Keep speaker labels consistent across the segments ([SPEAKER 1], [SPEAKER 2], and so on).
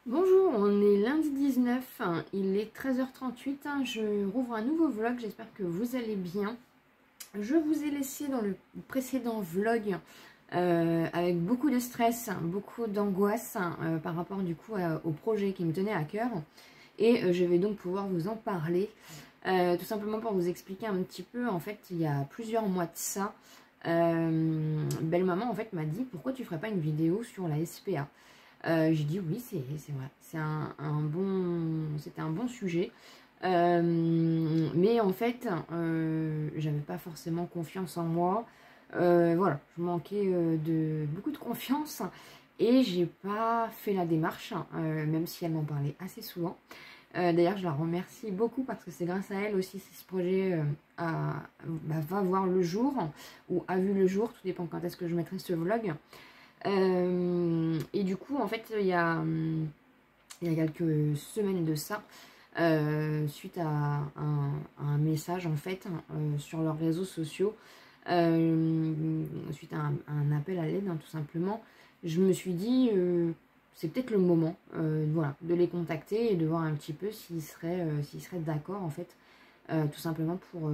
[SPEAKER 1] Bonjour, on est lundi 19, il est 13h38, je rouvre un nouveau vlog, j'espère que vous allez bien. Je vous ai laissé dans le précédent vlog avec beaucoup de stress, beaucoup d'angoisse par rapport du coup au projet qui me tenait à cœur. Et je vais donc pouvoir vous en parler, tout simplement pour vous expliquer un petit peu. En fait, il y a plusieurs mois de ça, belle maman en fait m'a dit: pourquoi tu ferais pas une vidéo sur la SPA? J'ai dit oui, c'est vrai, c'était un bon sujet. Mais en fait, j'avais pas forcément confiance en moi. Voilà, je manquais de beaucoup de confiance et j'ai pas fait la démarche, même si elle m'en parlait assez souvent. D'ailleurs, je la remercie beaucoup parce que c'est grâce à elle aussi si ce projet va voir le jour ou a vu le jour, tout dépend quand est-ce que je mettrai ce vlog. Et du coup, en fait, il y a quelques semaines de ça, suite à un message en fait sur leurs réseaux sociaux, suite à un appel à l'aide, tout simplement, je me suis dit c'est peut-être le moment voilà, de les contacter et de voir un petit peu s'ils seraient d'accord en fait, tout simplement pour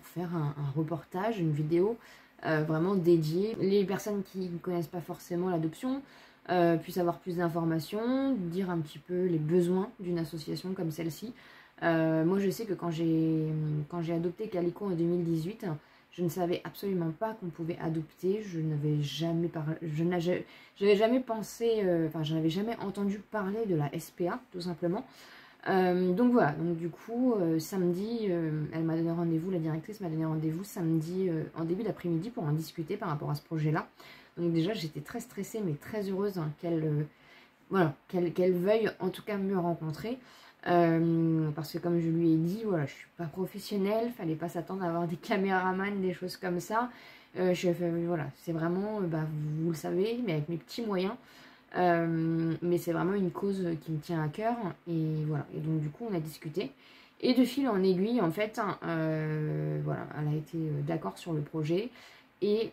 [SPEAKER 1] faire un reportage, une vidéo vraiment dédiée. Les personnes qui ne connaissent pas forcément l'adoption puissent avoir plus d'informations, dire un petit peu les besoins d'une association comme celle-ci. Moi je sais que quand j'ai adopté Calico en 2018, je ne savais absolument pas qu'on pouvait adopter. Je n'avais jamais parlé, j'avais jamais pensé, enfin je n'avais jamais entendu parler de la SPA tout simplement. Donc voilà, donc du coup, samedi, elle m'a donné rendez-vous, la directrice m'a donné rendez-vous samedi en début d'après-midi pour en discuter par rapport à ce projet-là. Donc déjà, j'étais très stressée, mais très heureuse voilà, qu'elle veuille en tout cas me rencontrer. Parce que comme je lui ai dit, voilà, je suis pas professionnelle, fallait pas s'attendre à avoir des caméramans, des choses comme ça. Voilà, c'est vraiment, vous le savez, mais avec mes petits moyens. Mais c'est vraiment une cause qui me tient à cœur. Et voilà. Et donc du coup, on a discuté. Et de fil en aiguille, en fait, voilà, elle a été d'accord sur le projet. Et,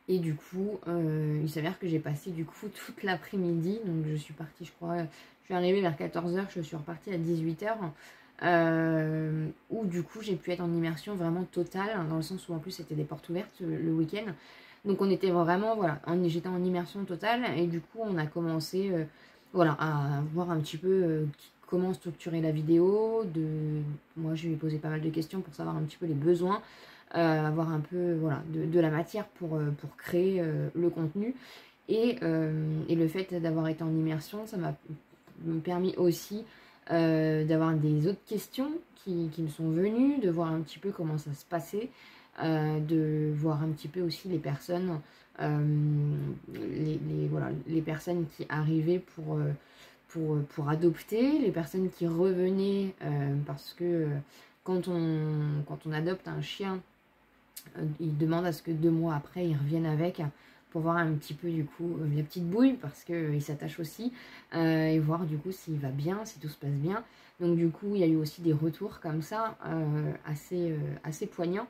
[SPEAKER 1] et du coup, il s'avère que j'ai passé du coup toute l'après-midi. Donc je suis partie, je crois, je suis arrivée vers 14h, je suis repartie à 18h. Où du coup j'ai pu être en immersion vraiment totale, hein, dans le sens où en plus c'était des portes ouvertes le week-end. Donc on était vraiment, voilà, j'étais en immersion totale et du coup on a commencé voilà, à voir un petit peu comment structurer la vidéo. Moi je lui ai posé pas mal de questions pour savoir un petit peu les besoins, avoir un peu voilà, de la matière pour créer le contenu. Et le fait d'avoir été en immersion, ça m'a permis aussi d'avoir des autres questions qui me sont venues, de voir un petit peu comment ça se passait, de voir un petit peu aussi les personnes, voilà, les personnes qui arrivaient pour adopter, les personnes qui revenaient parce que quand on adopte un chien, il demande à ce que 2 mois après, il revienne avec pour voir un petit peu du coup la petite bouille parce qu'il s'attache aussi et voir du coup s'il va bien, si tout se passe bien. Donc du coup, il y a eu aussi des retours comme ça assez poignants.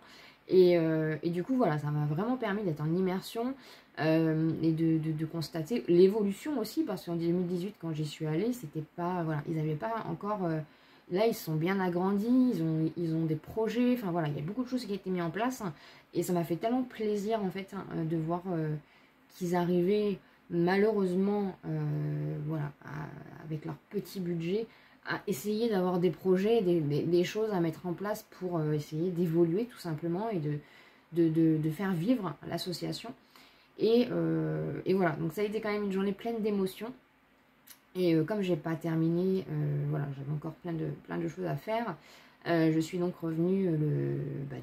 [SPEAKER 1] Et du coup, voilà, ça m'a vraiment permis d'être en immersion et de constater l'évolution aussi parce qu'en 2018, quand j'y suis allée, c'était pas, voilà, ils n'avaient pas encore... là, ils sont bien agrandis, ils ont des projets, enfin voilà, il y a beaucoup de choses qui ont été mises en place. Et ça m'a fait tellement plaisir en fait de voir qu'ils arrivaient malheureusement, voilà, avec leur petit budget, à essayer d'avoir des projets, des choses à mettre en place pour essayer d'évoluer tout simplement et de faire vivre l'association. Et voilà, donc ça a été quand même une journée pleine d'émotions. Et comme j'ai pas terminé, voilà, j'avais encore plein de choses à faire. Je suis donc revenue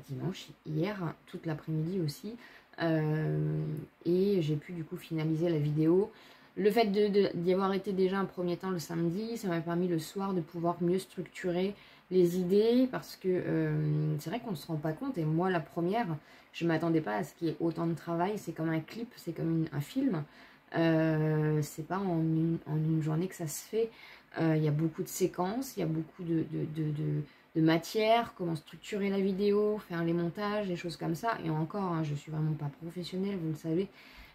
[SPEAKER 1] dimanche, hier, toute l'après-midi aussi. Et j'ai pu du coup finaliser la vidéo. Le fait d'y avoir été déjà un premier temps le samedi, ça m'a permis le soir de pouvoir mieux structurer les idées. Parce que c'est vrai qu'on ne se rend pas compte. Et moi, la première, je ne m'attendais pas à ce qu'il y ait autant de travail. C'est comme un clip, c'est comme un film. C'est pas en une journée que ça se fait. Il y a beaucoup de séquences, il y a beaucoup de matière, comment structurer la vidéo, faire les montages, des choses comme ça. Et encore, hein, je suis vraiment pas professionnelle, vous le savez.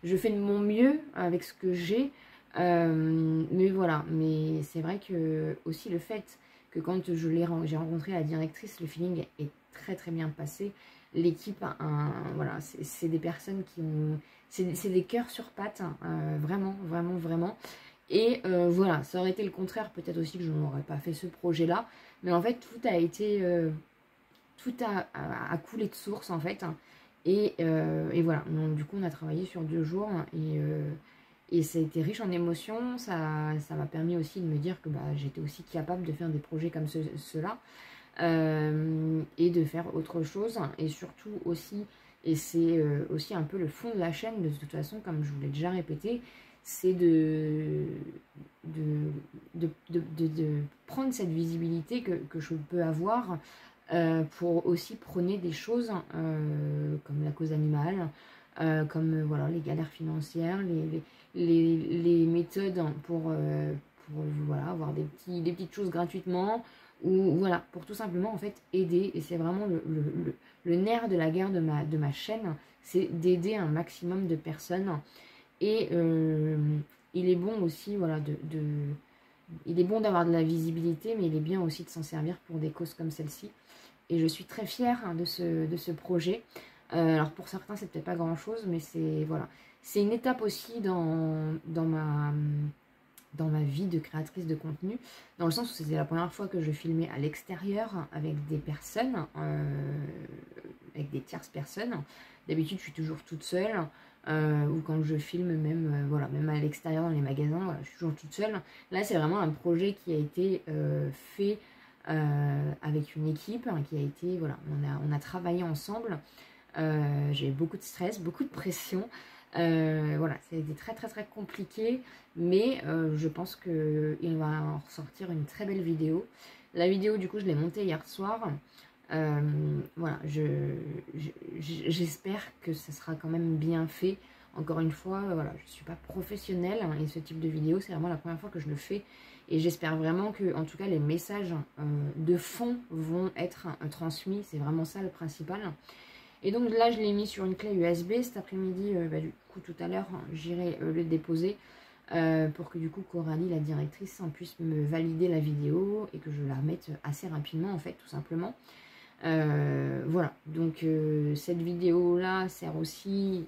[SPEAKER 1] Je fais de mon mieux avec ce que j'ai. Mais voilà, voilà, mais c'est vrai que aussi le fait que quand j'ai rencontré la directrice, le feeling est très très bien passé. L'équipe, voilà, c'est des personnes qui ont... C'est des cœurs sur pattes, hein, vraiment, vraiment, vraiment. Et voilà, ça aurait été le contraire, peut-être aussi que je n'aurais pas fait ce projet-là. Mais en fait, tout a été... tout a coulé de source, en fait. Et voilà, donc, du coup, on a travaillé sur 2 jours. Et ça a été riche en émotions. Ça m'a permis aussi de me dire que bah, j'étais aussi capable de faire des projets comme ceux-là. Et de faire autre chose. Et surtout aussi, et c'est aussi un peu le fond de la chaîne, de toute façon, comme je vous l'ai déjà répété, c'est de prendre cette visibilité que je peux avoir pour aussi prôner des choses comme la cause animale, comme voilà, les galères financières, les méthodes pour voilà, avoir des petites choses gratuitement, ou voilà, pour tout simplement en fait aider. Et c'est vraiment le nerf de la guerre de ma chaîne, c'est d'aider un maximum de personnes. Et il est bon aussi, voilà, il est bon d'avoir de la visibilité, mais il est bien aussi de s'en servir pour des causes comme celle-ci. Et je suis très fière hein, de ce projet. Alors pour certains, c'est peut-être pas grand-chose, mais c'est voilà, c'est une étape aussi dans ma vie de créatrice de contenu, dans le sens où c'était la première fois que je filmais à l'extérieur avec des personnes, avec des tierces personnes. D'habitude, je suis toujours toute seule, ou quand je filme même, voilà, même à l'extérieur dans les magasins, voilà, je suis toujours toute seule. Là, c'est vraiment un projet qui a été fait avec une équipe, hein, qui a été, voilà, on a travaillé ensemble. J'ai eu beaucoup de stress, beaucoup de pression. Voilà, ça a été très très très compliqué, mais je pense qu'il va en ressortir une très belle vidéo. La vidéo, du coup, je l'ai montée hier soir. Voilà, j'espère que ça sera quand même bien fait. Encore une fois, voilà, je ne suis pas professionnelle hein, et ce type de vidéo, c'est vraiment la première fois que je le fais. Et j'espère vraiment que, en tout cas, les messages de fond vont être transmis. C'est vraiment ça le principal. Et donc là, je l'ai mis sur une clé USB. Cet après-midi, bah, du coup, tout à l'heure, j'irai le déposer pour que du coup, Coralie, la directrice, puisse me valider la vidéo et que je la mette assez rapidement, en fait, tout simplement. Voilà, donc cette vidéo-là sert aussi,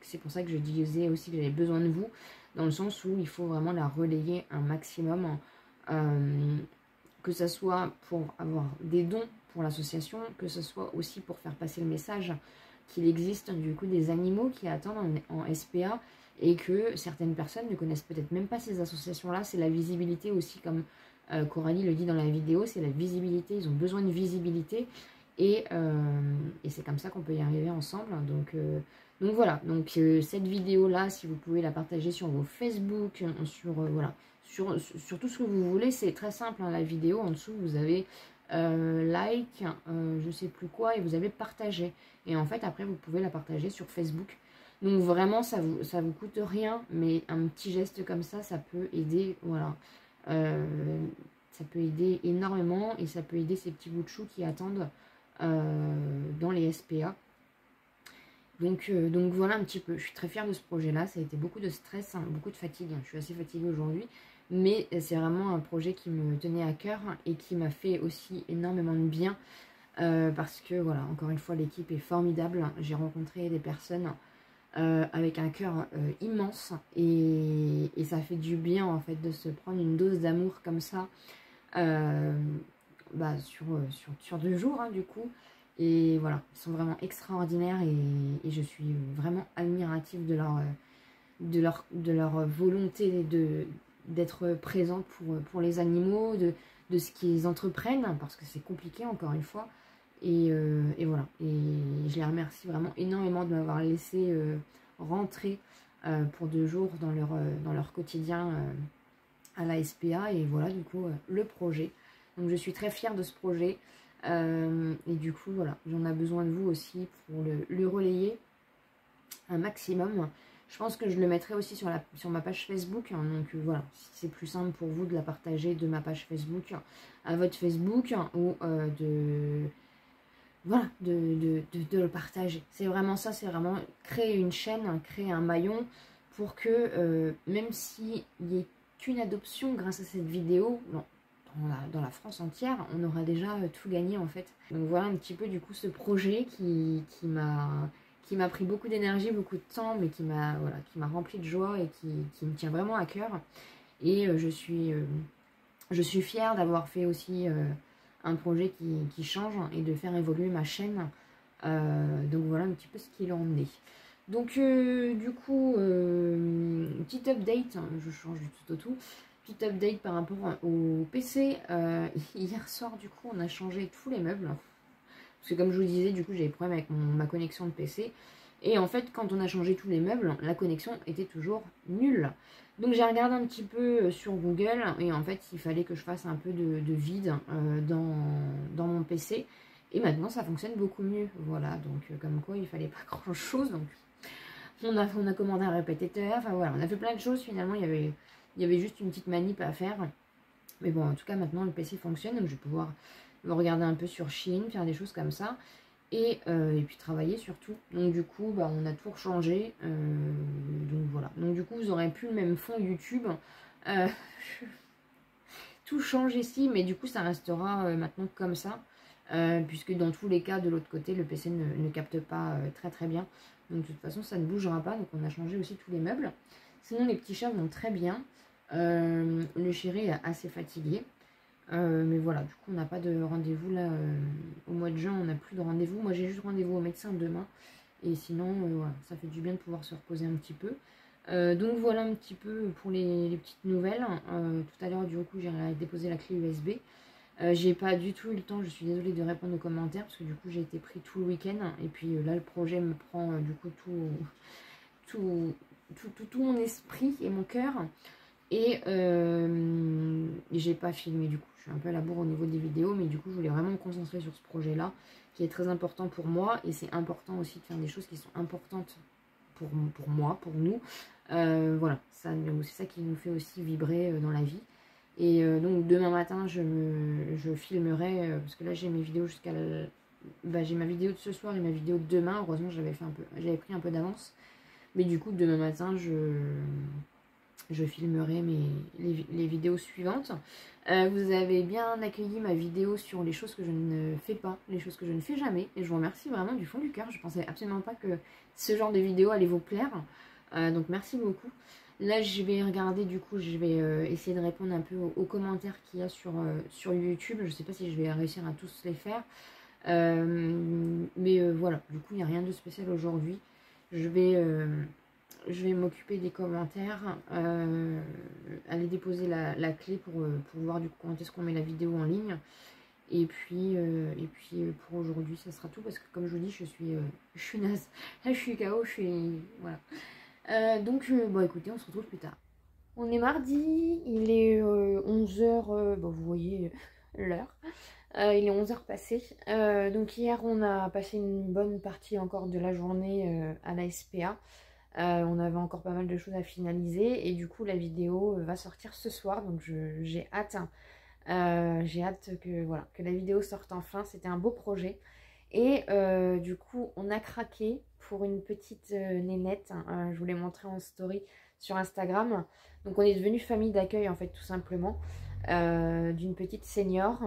[SPEAKER 1] c'est pour ça que je disais aussi que j'avais besoin de vous, dans le sens où il faut vraiment la relayer un maximum, que ce soit pour avoir des dons pour l'association, que ce soit aussi pour faire passer le message qu'il existe du coup des animaux qui attendent en SPA et que certaines personnes ne connaissent peut-être même pas ces associations-là. C'est la visibilité aussi, comme Coralie le dit dans la vidéo, c'est la visibilité, ils ont besoin de visibilité et c'est comme ça qu'on peut y arriver ensemble. Donc voilà, donc cette vidéo-là, si vous pouvez la partager sur vos Facebook, sur, voilà, sur tout ce que vous voulez, c'est très simple, hein, la vidéo, en dessous vous avez like, je sais plus quoi, et vous avez partagé. Et en fait, après, vous pouvez la partager sur Facebook. Donc vraiment, ça vous coûte rien, mais un petit geste comme ça peut aider, voilà. Ça peut aider énormément et ça peut aider ces petits bouts de chou qui attendent dans les SPA. Donc voilà un petit peu. Je suis très fière de ce projet-là. Ça a été beaucoup de stress, hein, beaucoup de fatigue. Je suis assez fatiguée aujourd'hui. Mais c'est vraiment un projet qui me tenait à cœur et qui m'a fait aussi énormément de bien. Parce que, voilà, encore une fois, l'équipe est formidable. J'ai rencontré des personnes avec un cœur immense. Et ça fait du bien, en fait, de se prendre une dose d'amour comme ça. Bah, sur 2 jours, hein, du coup. Et voilà, ils sont vraiment extraordinaires et je suis vraiment admirative de leur volonté d'être présente pour les animaux, de ce qu'ils entreprennent, parce que c'est compliqué encore une fois. Et voilà, et je les remercie vraiment énormément de m'avoir laissé rentrer pour 2 jours dans leur quotidien à la SPA. Et voilà du coup le projet. Donc je suis très fière de ce projet. Et du coup voilà, j'en ai besoin de vous aussi pour le relayer un maximum. Je pense que je le mettrai aussi sur ma page Facebook, hein, donc voilà, si c'est plus simple pour vous de la partager de ma page Facebook à votre Facebook, ou voilà, de le partager. C'est vraiment ça, c'est vraiment créer une chaîne, créer un maillon pour que même s'il y ait qu'une adoption grâce à cette vidéo, non, dans la France entière, on aura déjà tout gagné en fait. Donc voilà un petit peu du coup ce projet qui m'a pris beaucoup d'énergie, beaucoup de temps, mais qui m'a rempli de joie et qui me tient vraiment à cœur. Et je suis fière d'avoir fait aussi un projet qui change et de faire évoluer ma chaîne. Donc voilà un petit peu ce qu'il en est. Donc du coup, petite update, hein, je change du tout au tout. Petite update par rapport au PC. Hier soir, du coup, on a changé tous les meubles. Parce que comme je vous disais, du coup, j'avais problème avec ma connexion de PC. Et en fait, quand on a changé tous les meubles, la connexion était toujours nulle. Donc j'ai regardé un petit peu sur Google. Et en fait, il fallait que je fasse un peu de vide dans mon PC. Et maintenant, ça fonctionne beaucoup mieux. Voilà, donc comme quoi, il fallait pas grand-chose. Donc on a commandé un répétiteur. Enfin voilà, on a fait plein de choses. Finalement, il y avait juste une petite manip à faire. Mais bon, en tout cas, maintenant, le PC fonctionne. Donc je vais pouvoir me regarder un peu sur Shein, faire des choses comme ça. Et puis travailler surtout. Donc du coup, bah, on a tout changé. Donc voilà. Donc du coup, vous n'aurez plus le même fond YouTube. Tout change ici, mais du coup, ça restera maintenant comme ça. Puisque dans tous les cas, de l'autre côté, le PC ne capte pas très très bien. Donc de toute façon, ça ne bougera pas. Donc on a changé aussi tous les meubles. Sinon, les petits chats vont très bien. Le chéri est assez fatigué. Mais voilà, du coup, on n'a pas de rendez-vous là. Au mois de juin, on n'a plus de rendez-vous. Moi, j'ai juste rendez-vous au médecin demain. Et sinon, voilà, ça fait du bien de pouvoir se reposer un petit peu. Donc voilà un petit peu pour les petites nouvelles. Tout à l'heure, du coup, j'ai déposé la clé USB. J'ai pas du tout eu le temps, je suis désolée de répondre aux commentaires parce que du coup j'ai été pris tout le week-end et puis là le projet me prend du coup tout mon esprit et mon cœur et j'ai pas filmé du coup, je suis un peu à la bourre au niveau des vidéos mais du coup je voulais vraiment me concentrer sur ce projet là qui est très important pour moi et c'est important aussi de faire des choses qui sont importantes pour moi, pour nous. Voilà, c'est ça qui nous fait aussi vibrer dans la vie. Et donc demain matin, je filmerai, parce que là j'ai mes vidéos jusqu'à j'ai ma vidéo de ce soir et ma vidéo de demain. Heureusement, j'avais pris un peu d'avance. Mais du coup, demain matin, je filmerai les vidéos suivantes. Vous avez bien accueilli ma vidéo sur les choses que je ne fais pas, les choses que je ne fais jamais. Et je vous remercie vraiment du fond du cœur. Je pensais absolument pas que ce genre de vidéo allait vous plaire. Donc merci beaucoup. Là, je vais regarder, du coup, je vais essayer de répondre un peu aux commentaires qu'il y a sur YouTube. Je ne sais pas si je vais réussir à tous les faire. Mais voilà, du coup, il n'y a rien de spécial aujourd'hui. Je vais m'occuper des commentaires, aller déposer la clé pour voir du coup quand est-ce qu'on met la vidéo en ligne. Et puis pour aujourd'hui, ça sera tout parce que comme je vous dis, je suis naze. Là, je suis KO, voilà. Donc, bon, écoutez, on se retrouve plus tard. On est mardi, il est 11h, vous voyez l'heure. Il est 11h passé. Donc, hier, on a passé une bonne partie encore de la journée à la SPA. On avait encore pas mal de choses à finaliser. Et du coup, la vidéo va sortir ce soir. Donc, j'ai hâte. J'ai hâte que la vidéo sorte enfin. C'était un beau projet. Et du coup, on a craqué pour une petite nénette. Je vous l'ai montré en story sur Instagram. Donc, on est devenu famille d'accueil, en fait, tout simplement. D'une petite senior,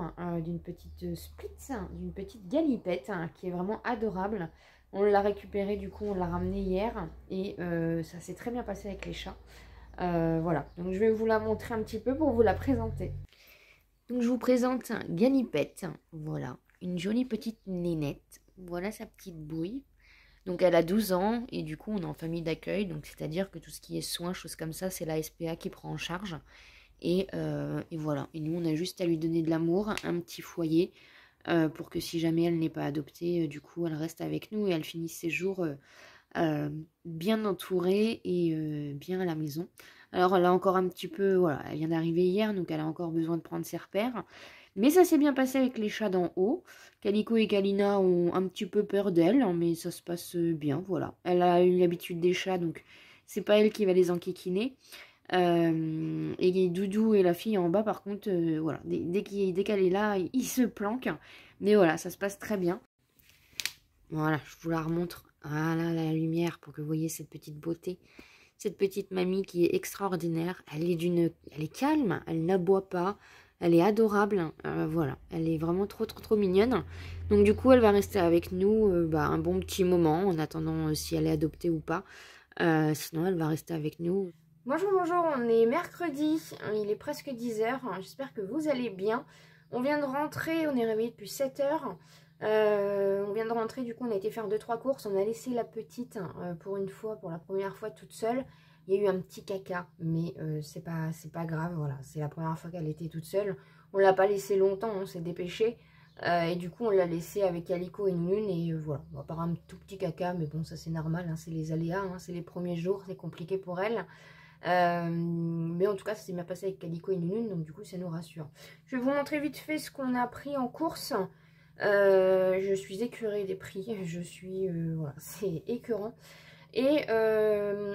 [SPEAKER 1] d'une petite spritz, d'une petite galipette, qui est vraiment adorable. On l'a récupérée, du coup, on l'a ramenée hier. Et ça s'est très bien passé avec les chats. Voilà. Donc, je vais vous la montrer un petit peu pour vous la présenter. Donc, je vous présente Galipette. Voilà. Une jolie petite nénette. Voilà sa petite bouille. Donc elle a 12 ans et du coup on est en famille d'accueil. Donc c'est-à-dire que tout ce qui est soins, choses comme ça, c'est la SPA qui prend en charge. Et voilà. Et nous on a juste à lui donner de l'amour, un petit foyer pour que si jamais elle n'est pas adoptée, du coup elle reste avec nous et elle finisse ses jours bien entourée et bien à la maison. Alors elle a encore un petit peu, voilà, elle vient d'arriver hier donc elle a encore besoin de prendre ses repères. Mais ça s'est bien passé avec les chats d'en haut. Calico et Kalina ont un petit peu peur d'elle, mais ça se passe bien, voilà. Elle a eu l'habitude des chats, donc c'est pas elle qui va les enquiquiner. Et les Doudou et la fille en bas, par contre, voilà, dès qu'elle est là, ils se planquent. Mais voilà, ça se passe très bien. Voilà, je vous la remontre. Voilà la lumière pour que vous voyez cette petite beauté. cette petite mamie qui est extraordinaire. Elle est calme, elle n'aboie pas, elle est adorable. Voilà, elle est vraiment trop mignonne. Donc du coup, elle va rester avec nous un bon petit moment en attendant si elle est adoptée ou pas. Sinon, elle va rester avec nous. Bonjour, on est mercredi, il est presque 10h. J'espère que vous allez bien. On vient de rentrer, on est réveillé depuis 7h. On vient de rentrer, du coup on a été faire 2-3 courses. On a laissé la petite pour la première fois toute seule. Il y a eu un petit caca, mais c'est pas grave, voilà. C'est la première fois qu'elle était toute seule. On l'a pas laissé longtemps, on s'est dépêché. Et du coup on l'a laissé avec Calico et Nounoun. Et voilà, on va part un tout petit caca, mais bon ça c'est normal, hein, c'est les aléas, hein, c'est les premiers jours, c'est compliqué pour elle. Mais en tout cas ça s'est bien passé avec Calico et Nounoun, donc du coup ça nous rassure. Je vais vous montrer vite fait ce qu'on a pris en course. Je suis écœurée des prix, voilà, c'est écœurant. Et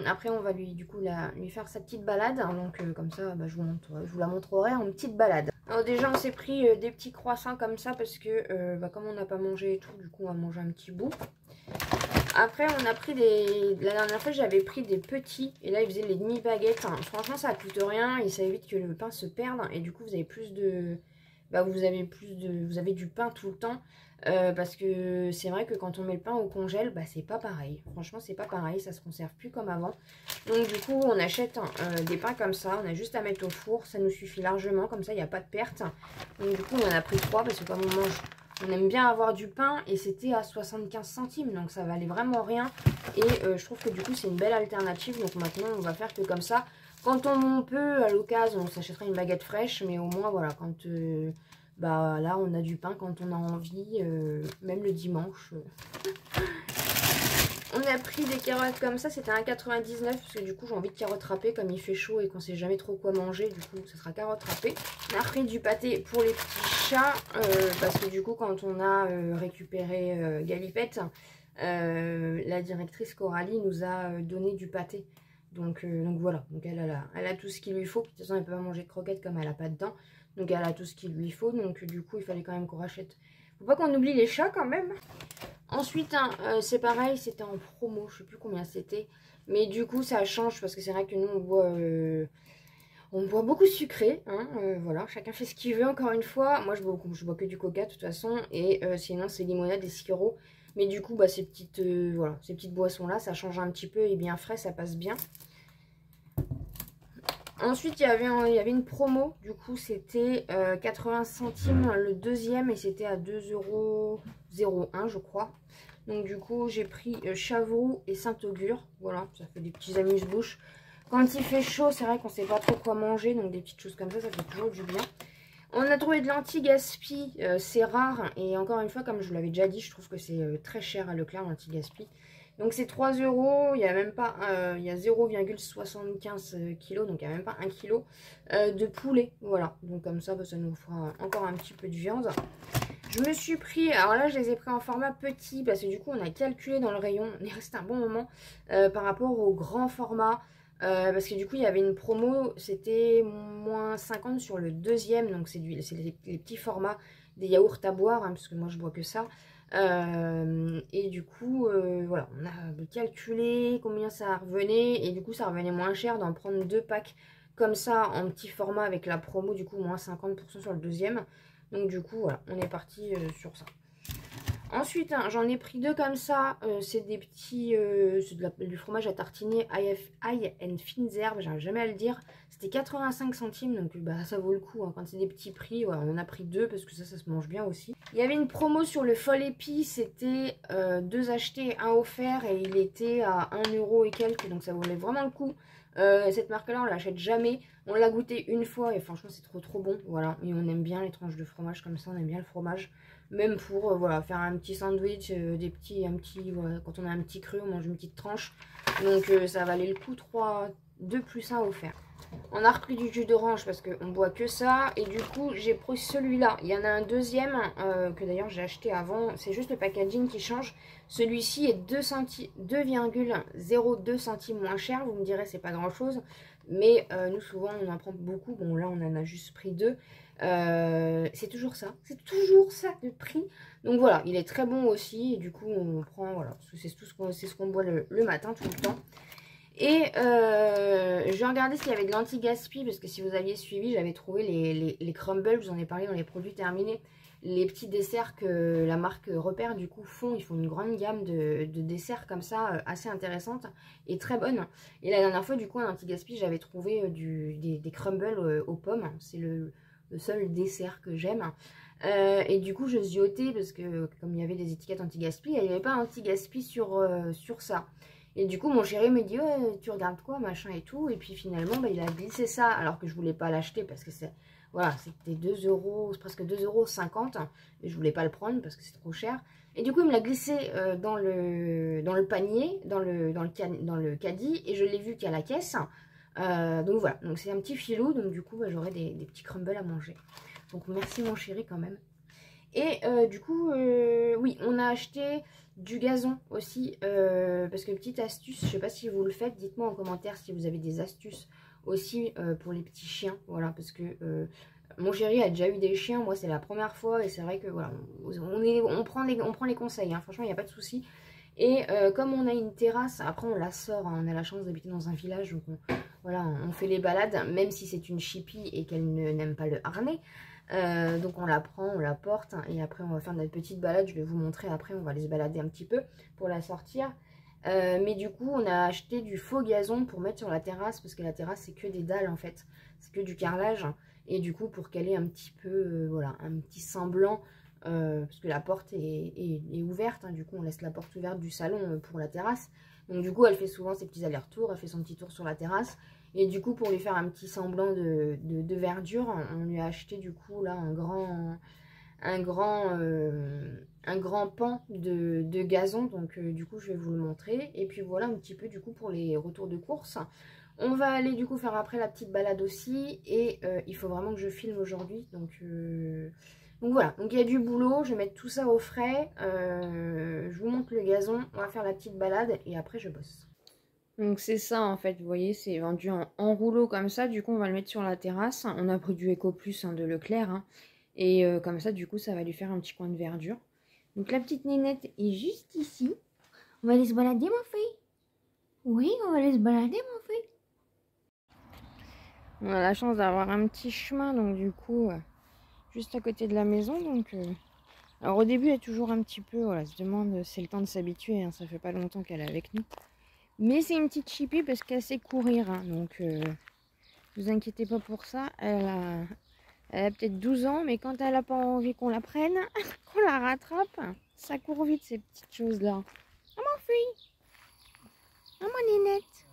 [SPEAKER 1] après on va lui faire sa petite balade, hein, donc comme ça je vous la montrerai en petite balade. Alors déjà on s'est pris des petits croissants comme ça parce que comme on n'a pas mangé et tout, du coup on va manger un petit bout. Après on a pris la dernière fois j'avais pris des petits et là ils faisaient les demi-baguettes, hein. Franchement ça coûte rien et ça évite que le pain se perde et du coup vous avez plus de... vous avez du pain tout le temps. Parce que c'est vrai que quand on met le pain au congèle, c'est pas pareil. Franchement, c'est pas pareil, ça se conserve plus comme avant. Donc du coup, on achète des pains comme ça, on a juste à mettre au four, ça nous suffit largement, comme ça, il n'y a pas de perte. Donc du coup, on en a pris 3 parce que comme on mange, on aime bien avoir du pain et c'était à 75 centimes, donc ça valait vraiment rien. Et je trouve que du coup, c'est une belle alternative. Donc maintenant, on va faire que comme ça. Quand on peut, à l'occasion, on s'achètera une baguette fraîche, mais au moins, voilà, quand... là on a du pain quand on a envie, même le dimanche. On a pris des carottes comme ça, c'était 1,99 parce que du coup j'ai envie de carottes râpées comme il fait chaud et qu'on sait jamais trop quoi manger, du coup ça sera carottes râpées. On a pris du pâté pour les petits chats parce que du coup quand on a récupéré Galipette, la directrice Coralie nous a donné du pâté. Donc voilà, donc elle a tout ce qu'il lui faut. De toute façon elle peut pas manger de croquettes comme elle a pas de dents. Donc elle a tout ce qu'il lui faut, donc du coup il fallait quand même qu'on rachète. Faut pas qu'on oublie les chats quand même. Ensuite, hein, c'est pareil, c'était en promo, je sais plus combien c'était. Mais du coup ça change parce que c'est vrai que nous on boit beaucoup sucré. Hein, voilà, chacun fait ce qu'il veut encore une fois. Moi je bois que du coca de toute façon. Et sinon c'est limonade et sirop. Mais du coup ces petites boissons là, ça change un petit peu et bien frais, ça passe bien. Ensuite, il y avait une promo, du coup, c'était 80 centimes le deuxième et c'était à 2,01 €, je crois. Donc, du coup, j'ai pris Chavroux et Saint-Augure. Voilà, ça fait des petits amuse-bouches. Quand il fait chaud, c'est vrai qu'on ne sait pas trop quoi manger, donc des petites choses comme ça, ça fait toujours du bien. On a trouvé de l'anti-gaspi, c'est rare. Et encore une fois, comme je vous l'avais déjà dit, je trouve que c'est très cher à Leclerc, l'anti-gaspi. Donc c'est 3 €, il y a même pas, il y a 0,75 kg, donc il n'y a même pas 1 kg de poulet. Voilà, donc comme ça, ça nous fera encore un petit peu de viande. Je me suis pris, alors là je les ai pris en format petit, parce que du coup on a calculé dans le rayon, on est resté un bon moment par rapport au grand format. Parce que du coup il y avait une promo, c'était moins 50 sur le deuxième, donc c'est les petits formats des yaourts à boire, hein, parce que moi je bois que ça. Et du coup voilà, on a calculé combien ça revenait et du coup ça revenait moins cher d'en prendre 2 packs comme ça en petit format avec la promo, du coup moins 50% sur le deuxième. Donc du coup voilà, on est parti sur ça. Ensuite, hein, j'en ai pris 2 comme ça. C'est des petits... c'est du fromage à tartiner Ail and Fines Herbes. J'arrive jamais à le dire. C'était 85 centimes. Donc ça vaut le coup. Hein. Quand c'est des petits prix, voilà, on en a pris 2 parce que ça se mange bien aussi. Il y avait une promo sur le Fol Épi. C'était 2 achetés, 1 offert. Et il était à 1 € et quelques. Donc ça valait vraiment le coup. Cette marque-là, on l'achète jamais. On l'a goûté une fois et franchement, c'est trop bon. Voilà. Et on aime bien les tranches de fromage comme ça. On aime bien le fromage. Même pour voilà, faire un petit sandwich, voilà, quand on a un petit cru, on mange une petite tranche. Donc ça valait le coup, 2 plus 1 offert. On a repris du jus d'orange parce qu'on boit que ça. Et du coup, j'ai pris celui-là. Il y en a un deuxième que d'ailleurs j'ai acheté avant. C'est juste le packaging qui change. Celui-ci est 2,02 centimes moins cher. Vous me direz, c'est pas grand-chose. Mais nous, souvent, on en prend beaucoup. Bon, là, on en a juste pris 2. C'est toujours ça de prix. Donc voilà, il est très bon aussi. Et du coup, on prend, voilà, c'est ce qu'on boit le matin tout le temps. Et j'ai regardé s'il y avait de l'anti-gaspi, parce que si vous aviez suivi, j'avais trouvé les crumbles, je vous en ai parlé dans les produits terminés. Les petits desserts que la marque Repère du coup font, ils font une grande gamme de desserts comme ça, assez intéressante et très bonne. Et la dernière fois du coup en anti-gaspi j'avais trouvé des crumbles aux pommes, c'est le seul dessert que j'aime. Et du coup je ziotais parce que comme il y avait des étiquettes anti-gaspi, il n'y avait pas anti-gaspi sur ça. Et du coup mon chéri me dit ouais, tu regardes quoi machin et tout, et puis finalement bah, il a glissé ça alors que je voulais pas l'acheter parce que c'est... Voilà, c'était 2 euros, presque 2,50 €. Et je voulais pas le prendre parce que c'est trop cher. Et du coup, il me l'a glissé dans le panier, dans le caddie. Et je l'ai vu qu'à la caisse. Donc voilà, donc c'est un petit filou. Donc du coup, bah, j'aurai des petits crumbles à manger. Donc merci mon chéri quand même. Et du coup, oui, on a acheté du gazon aussi. Parce que petite astuce, je sais pas si vous le faites. Dites-moi en commentaire si vous avez des astuces aussi pour les petits chiens. Voilà, parce que mon chéri a déjà eu des chiens. Moi, c'est la première fois. Et c'est vrai que voilà, on prend les conseils. Hein, franchement, il n'y a pas de souci. Et comme on a une terrasse, après on la sort. Hein, on a la chance d'habiter dans un village. Donc voilà, on fait les balades, même si c'est une chipie et qu'elle n'aime pas le harnais. Donc on la prend, on la porte et après on va faire notre petite balade. Je vais vous montrer après, on va aller se balader un petit peu pour la sortir. Mais du coup on a acheté du faux gazon pour mettre sur la terrasse parce que la terrasse c'est que des dalles en fait, c'est que du carrelage. Et du coup pour qu'elle ait un petit peu, voilà, un petit semblant, parce que la porte est ouverte, hein, du coup on laisse la porte ouverte du salon pour la terrasse. Donc du coup elle fait souvent ses petits allers-retours, elle fait son petit tour sur la terrasse. Et du coup, pour lui faire un petit semblant de verdure, on lui a acheté du coup là un grand pan de gazon. Donc du coup, je vais vous le montrer. Et puis voilà un petit peu du coup pour les retours de course. On va aller du coup faire après la petite balade aussi. Et il faut vraiment que je filme aujourd'hui. Donc voilà, donc il y a du boulot. Je vais mettre tout ça au frais. Je vous montre le gazon. On va faire la petite balade et après je bosse. Donc c'est ça en fait, vous voyez, c'est vendu en rouleau comme ça. Du coup, on va le mettre sur la terrasse. On a pris du Eco Plus hein, de Leclerc. Hein. Et comme ça, du coup, ça va lui faire un petit coin de verdure. Donc la petite nénette est juste ici. On va aller se balader, mon fille. Oui, on va aller se balader, mon fille. On a la chance d'avoir un petit chemin, donc du coup, juste à côté de la maison. Donc, alors au début, elle est toujours un petit peu, voilà, elle se demande, c'est le temps de s'habituer. Hein, ça fait pas longtemps qu'elle est avec nous. Mais c'est une petite chipie parce qu'elle sait courir. Hein, donc, vous inquiétez pas pour ça. Elle a peut-être 12 ans, mais quand elle n'a pas envie qu'on la prenne, qu'on la rattrape, ça court vite ces petites choses-là. Ah mon fille, ah mon nénette.